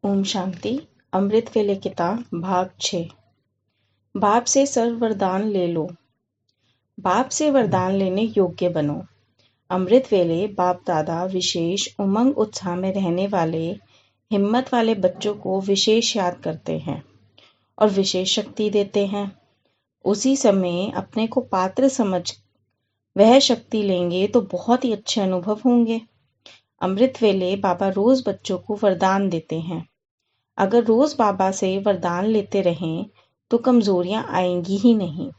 ओम शांति। अमृत वेले किताब भाग 6। बाप से सर्व वरदान ले लो। बाप से वरदान लेने योग्य बनो। अमृत वेले बाप दादा विशेष उमंग उत्साह में रहने वाले हिम्मत वाले बच्चों को विशेष याद करते हैं और विशेष शक्ति देते हैं। उसी समय अपने को पात्र समझ वह शक्ति लेंगे तो बहुत ही अच्छे अनुभव होंगे। अमृत वेले बाबा रोज बच्चों को वरदान देते हैं। अगर रोज बाबा से वरदान लेते रहें तो कमजोरियां आएंगी ही नहीं।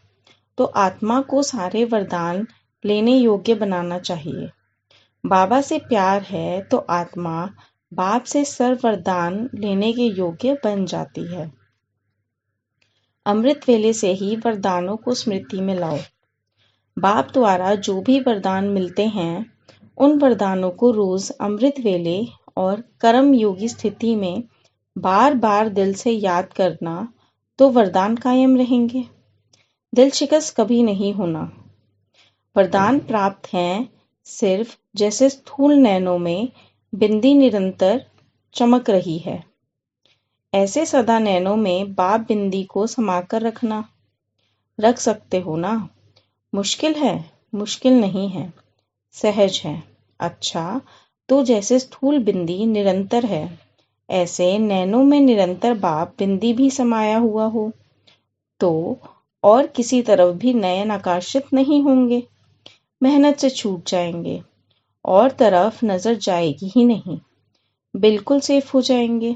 तो आत्मा को सारे वरदान लेने योग्य बनाना चाहिए। बाबा से प्यार है तो आत्मा बाप से सर्व वरदान लेने के योग्य बन जाती है। अमृत वेले से ही वरदानों को स्मृति में लाओ। बाप द्वारा जो भी वरदान मिलते हैं उन वरदानों को रोज अमृत वेले और कर्म योगी स्थिति में बार बार दिल से याद करना तो वरदान कायम रहेंगे। दिल शिकस्त कभी नहीं होना। वरदान प्राप्त हैं सिर्फ जैसे स्थूल नैनों में बिंदी निरंतर चमक रही है, ऐसे सदा नैनों में बाप बिंदी को समाकर रखना। रख सकते हो ना? मुश्किल है? मुश्किल नहीं है, सहज है। अच्छा, तो जैसे स्थूल बिंदी निरंतर है ऐसे नैनों में निरंतर बाप बिंदी भी समाया हुआ हो तो और किसी तरफ भी नयन आकर्षित नहीं होंगे, मेहनत से छूट जाएंगे और तरफ नजर जाएगी ही नहीं, बिल्कुल सेफ हो जाएंगे।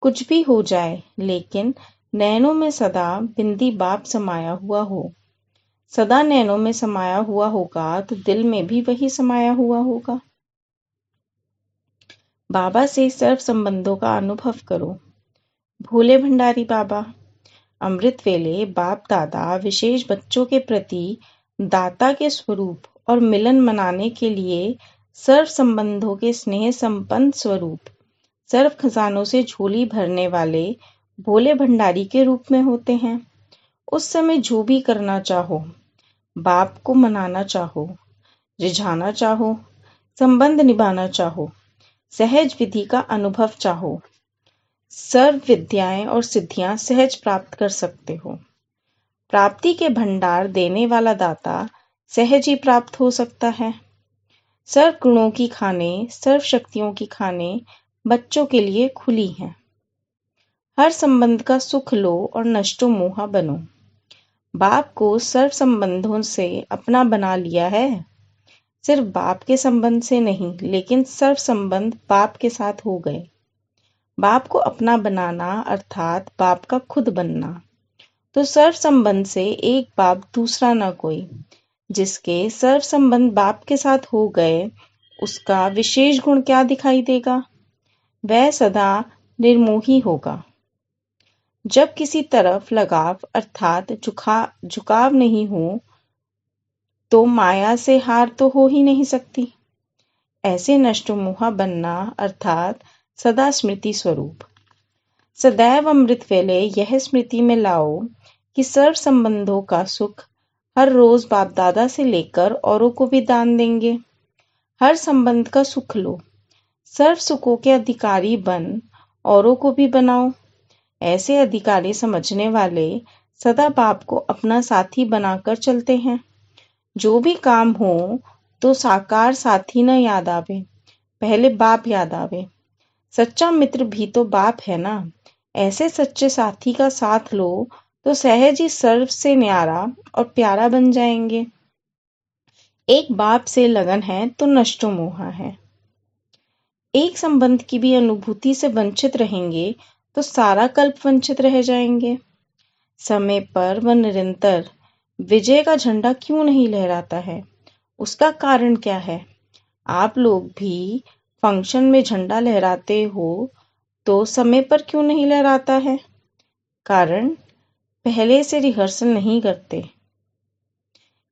कुछ भी हो जाए लेकिन नैनों में सदा बिंदी बाप समाया हुआ हो। सदा नैनों में समाया हुआ होगा तो दिल में भी वही समाया हुआ होगा। बाबा से सर्व संबंधों का अनुभव करो। भोले भंडारी बाबा। अमृत वेले बाप दादा विशेष बच्चों के प्रति दाता के स्वरूप और मिलन मनाने के लिए सर्व संबंधों के स्नेह संपन्न स्वरूप सर्व खजानों से झोली भरने वाले भोले भंडारी के रूप में होते हैं। उस समय जो भी करना चाहो, बाप को मनाना चाहो, रिझाना चाहो, संबंध निभाना चाहो, सहज विधि का अनुभव चाहो, सर्व विद्याएं और सिद्धियां सहज प्राप्त कर सकते हो। प्राप्ति के भंडार देने वाला दाता सहज ही प्राप्त हो सकता है। सर्व गुणों की खाने, सर्व शक्तियों की खाने बच्चों के लिए खुली हैं। हर संबंध का सुख लो और नष्टो मोहा बनो। बाप को सर्व संबंधों से अपना बना लिया है। सिर्फ बाप के संबंध से नहीं लेकिन सर्व संबंध बाप के साथ हो गए। बाप को अपना बनाना अर्थात बाप का खुद बनना। तो सर्व संबंध से एक बाप दूसरा न कोई। जिसके सर्व संबंध बाप के साथ हो गए उसका विशेष गुण क्या दिखाई देगा? वह सदा निर्मोही होगा। जब किसी तरफ लगाव अर्थात झुकाव नहीं हो तो माया से हार तो हो ही नहीं सकती। ऐसे नष्ट मोहा बनना अर्थात सदा स्मृति स्वरूप। सदैव अमृत वेले यह स्मृति में लाओ कि सर्व संबंधों का सुख हर रोज बाप दादा से लेकर औरों को भी दान देंगे। हर संबंध का सुख लो, सर्व सुखों के अधिकारी बन औरों को भी बनाओ। ऐसे अधिकारी समझने वाले सदा बाप को अपना साथी बनाकर चलते हैं। जो भी काम हो तो साकार साथी न याद आवे, पहले बाप याद आवे। सच्चा मित्र भी तो बाप है ना। ऐसे सच्चे साथी का साथ लो तो सहज ही सर्व से न्यारा और प्यारा बन जाएंगे। एक बाप से लगन है तो नष्टो मोहा है। एक संबंध की भी अनुभूति से वंचित रहेंगे तो सारा कल्प वंचित रह जाएंगे। समय पर व निरंतर विजय का झंडा क्यों नहीं लहराता है? उसका कारण क्या है? आप लोग भी फंक्शन में झंडा लहराते हो तो समय पर क्यों नहीं लहराता है? कारण पहले से रिहर्सल नहीं करते।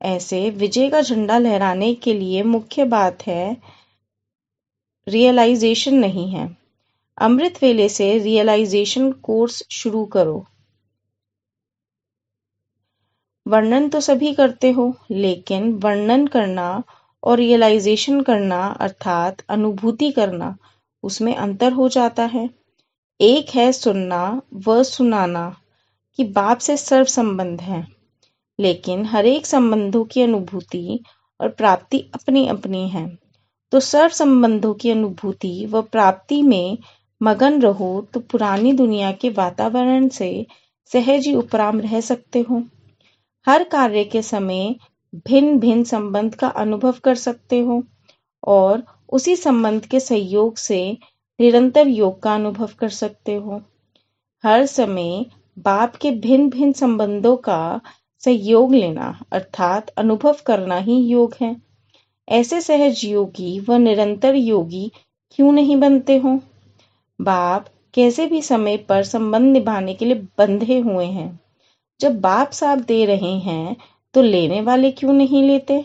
ऐसे विजय का झंडा लहराने के लिए मुख्य बात है रियलाइजेशन नहीं है। अमृत वेले से रियलाइजेशन कोर्स शुरू करो। वर्णन तो सभी करते हो लेकिन वर्णन करना और रियलाइजेशन करना अर्थात अनुभूति करना उसमें अंतर हो जाता है। एक है सुनना व सुनाना कि बाप से सर्व संबंध है, लेकिन हर एक संबंधों की अनुभूति और प्राप्ति अपनी अपनी है। तो सर्व संबंधों की अनुभूति व प्राप्ति में मगन रहो तो पुरानी दुनिया के वातावरण से सहज ही उपराम रह सकते हो। हर कार्य के समय भिन्न भिन्न संबंध का अनुभव कर सकते हो और उसी संबंध के सहयोग से निरंतर योग का अनुभव कर सकते हो। हर समय बाप के भिन्न भिन्न संबंधों का सहयोग लेना अर्थात अनुभव करना ही योग है। ऐसे सहज योगी व निरंतर योगी क्यों नहीं बनते हो? बाप कैसे भी समय पर संबंध निभाने के लिए बंधे हुए हैं। जब बाप साथ दे रहे हैं तो लेने वाले क्यों नहीं लेते?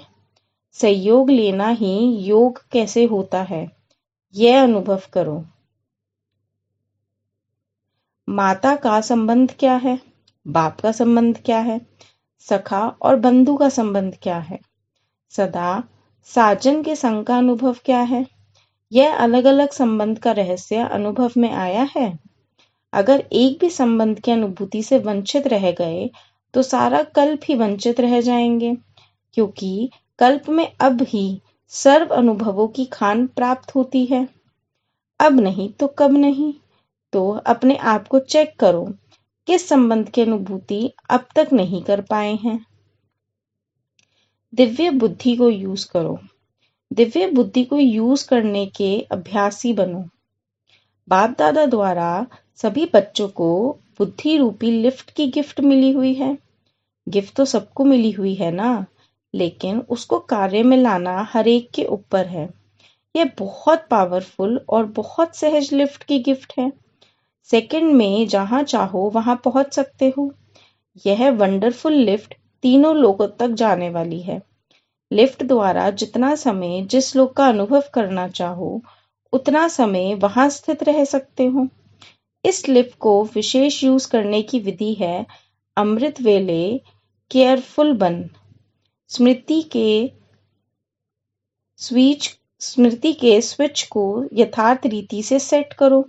सहयोग लेना ही योग कैसे होता है, यह अनुभव करो। माता का संबंध क्या है? बाप का संबंध क्या है? सखा और बंधु का संबंध क्या है? सदा साजन के संग का अनुभव क्या है? यह अलग अलग संबंध का रहस्य अनुभव में आया है। अगर एक भी संबंध की अनुभूति से वंचित रह गए तो सारा कल्प ही वंचित रह जाएंगे, क्योंकि कल्प में अब ही सर्व अनुभवों की खान प्राप्त होती है। अब नहीं तो कब नहीं? तो अपने आप को चेक करो, किस संबंध की अनुभूति अब तक नहीं कर पाए हैं। दिव्य बुद्धि को यूज करो। दिव्य बुद्धि को यूज करने के अभ्यासी बनो। बाप दादा द्वारा सभी बच्चों को बुद्धि रूपी लिफ्ट की गिफ्ट मिली हुई है। गिफ्ट तो सबको मिली हुई है ना, लेकिन उसको कार्य में लाना हर एक के ऊपर है। यह बहुत पावरफुल और बहुत सहज लिफ्ट की गिफ्ट है। सेकंड में जहां चाहो वहां पहुंच सकते हो। यह वंडरफुल लिफ्ट तीनों लोगों तक जाने वाली है। लिफ्ट द्वारा जितना समय जिस लोक का अनुभव करना चाहो उतना समय वहां स्थित रह सकते हो। इस लिफ्ट को विशेष यूज करने की विधि है अमृत वेले केयरफुल बन। स्मृति के स्विच को यथार्थ रीति से सेट करो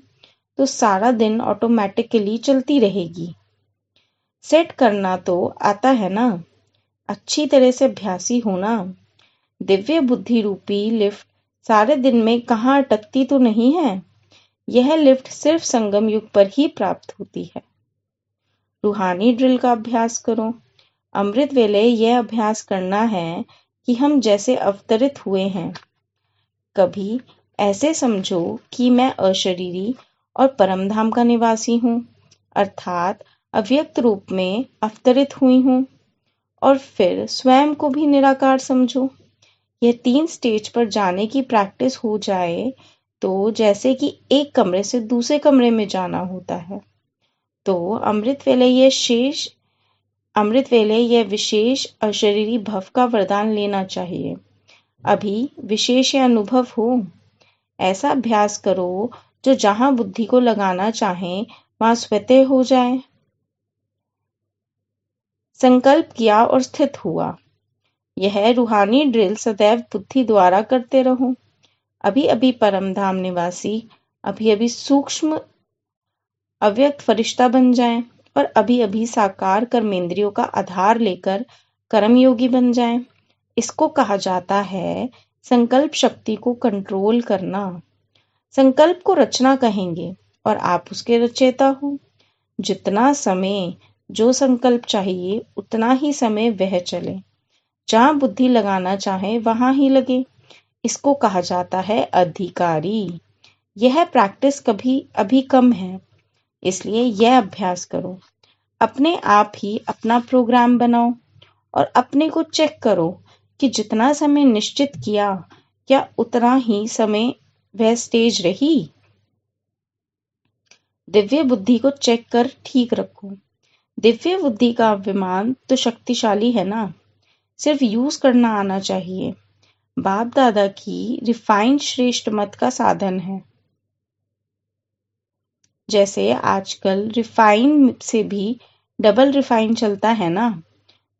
तो सारा दिन ऑटोमेटिकली चलती रहेगी। सेट करना तो आता है ना, अच्छी तरह से अभ्यासी होना। दिव्य बुद्धि रूपी लिफ्ट सारे दिन में कहाँ अटकती तो नहीं है। यह लिफ्ट सिर्फ संगम युग पर ही प्राप्त होती है। रूहानी ड्रिल का अभ्यास करो। अमृत वेले यह अभ्यास करना है कि हम जैसे अवतरित हुए हैं। कभी ऐसे समझो कि मैं अशरीरी और परमधाम का निवासी हूँ, अर्थात अव्यक्त रूप में अवतरित हुई हूँ। और फिर स्वयं को भी निराकार समझो। यह 3 स्टेज पर जाने की प्रैक्टिस हो जाए तो जैसे कि एक कमरे से दूसरे कमरे में जाना होता है। तो अमृत वेले यह विशेष अशरीरी भव का वरदान लेना चाहिए। अभी विशेष अनुभव हो। ऐसा अभ्यास करो जो जहां बुद्धि को लगाना चाहे वहां स्वतः हो जाए। संकल्प किया और स्थित हुआ। यह रूहानी ड्रिल सदैव बुद्धि द्वारा करते रहो। अभी अभी परमधाम निवासी, अभी अभी सूक्ष्म अव्यक्त फरिश्ता बन जाएं और अभी अभी साकार कर्मेंद्रियों का आधार लेकर कर्मयोगी बन जाएं। इसको कहा जाता है संकल्प शक्ति को कंट्रोल करना। संकल्प को रचना कहेंगे और आप उसके रचयिता हो। जितना समय जो संकल्प चाहिए उतना ही समय वह चले। जहां बुद्धि लगाना चाहे वहां ही लगे। इसको कहा जाता है अधिकारी। यह प्रैक्टिस कभी अभी कम है, इसलिए यह अभ्यास करो। अपने आप ही अपना प्रोग्राम बनाओ और अपने को चेक करो कि जितना समय निश्चित किया क्या उतना ही समय वह स्टेज रही। दिव्य बुद्धि को चेक कर ठीक रखो। दिव्य बुद्धि का विमान तो शक्तिशाली है ना, सिर्फ यूज करना आना चाहिए। बाप दादा की रिफाइंड श्रेष्ठ मत का साधन है। जैसे आजकल रिफाइन से भी डबल रिफाइन चलता है ना,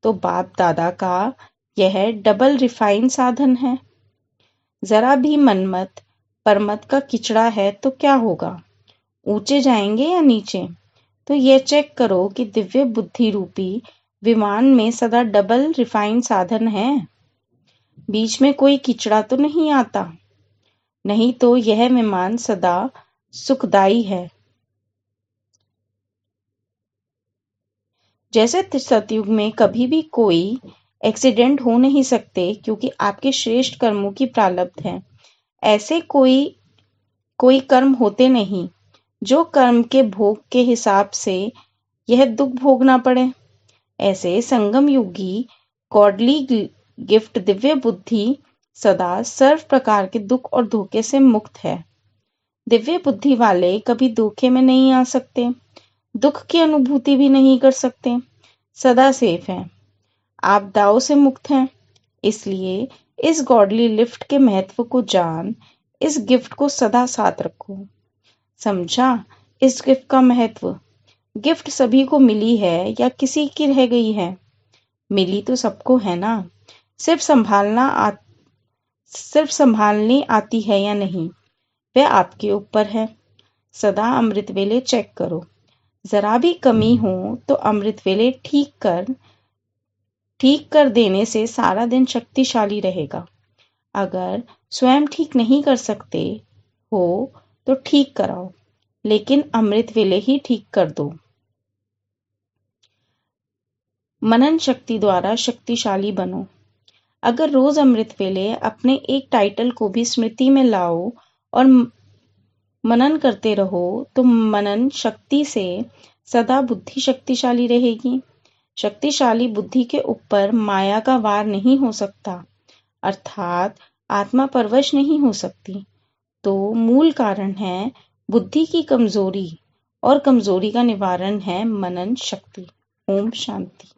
तो बाप दादा का यह डबल रिफाइन साधन है। जरा भी मनमत परमत का किचड़ा है तो क्या होगा, ऊंचे जाएंगे या नीचे? तो यह चेक करो कि दिव्य बुद्धि रूपी विमान में सदा डबल रिफाइन साधन है। बीच में कोई कीचड़ा तो नहीं आता? नहीं तो यह विमान सदा सुखदाई है। जैसे सतयुग में कभी भी कोई एक्सीडेंट हो नहीं सकते क्योंकि आपके श्रेष्ठ कर्मों की प्रारब्ध है, ऐसे कोई कर्म होते नहीं जो कर्म के भोग के हिसाब से यह दुख भोगना पड़े। ऐसे संगम युगी गॉडली गिफ्ट दिव्य बुद्धि सदा सर्व प्रकार के दुख और धोखे से मुक्त है। दिव्य बुद्धि वाले कभी धोखे में नहीं आ सकते, दुख की अनुभूति भी नहीं कर सकते, सदा सेफ हैं, आपदाओं से मुक्त हैं। इसलिए इस गॉडली लिफ्ट के महत्व को जान इस गिफ्ट को सदा साथ रखो। समझा इस गिफ्ट का महत्व? गिफ्ट सभी को मिली है या किसी की रह गई है? मिली तो सबको है ना, सिर्फ संभालनी आती है या नहीं वह आपके ऊपर है। सदा अमृत वेले चेक करो, जरा भी कमी हो तो अमृत वेले ठीक कर देने से सारा दिन शक्तिशाली रहेगा। अगर स्वयं ठीक नहीं कर सकते हो तो ठीक कराओ, लेकिन अमृत वेले ही ठीक कर दो। मनन शक्ति द्वारा शक्तिशाली बनो। अगर रोज अमृत वेले अपने एक टाइटल को भी स्मृति में लाओ और मनन करते रहो तो मनन शक्ति से सदा बुद्धि शक्तिशाली रहेगी। शक्तिशाली बुद्धि के ऊपर माया का वार नहीं हो सकता, अर्थात आत्मा परवश नहीं हो सकती। तो मूल कारण है बुद्धि की कमजोरी और कमजोरी का निवारण है मनन शक्ति। ओम शांति।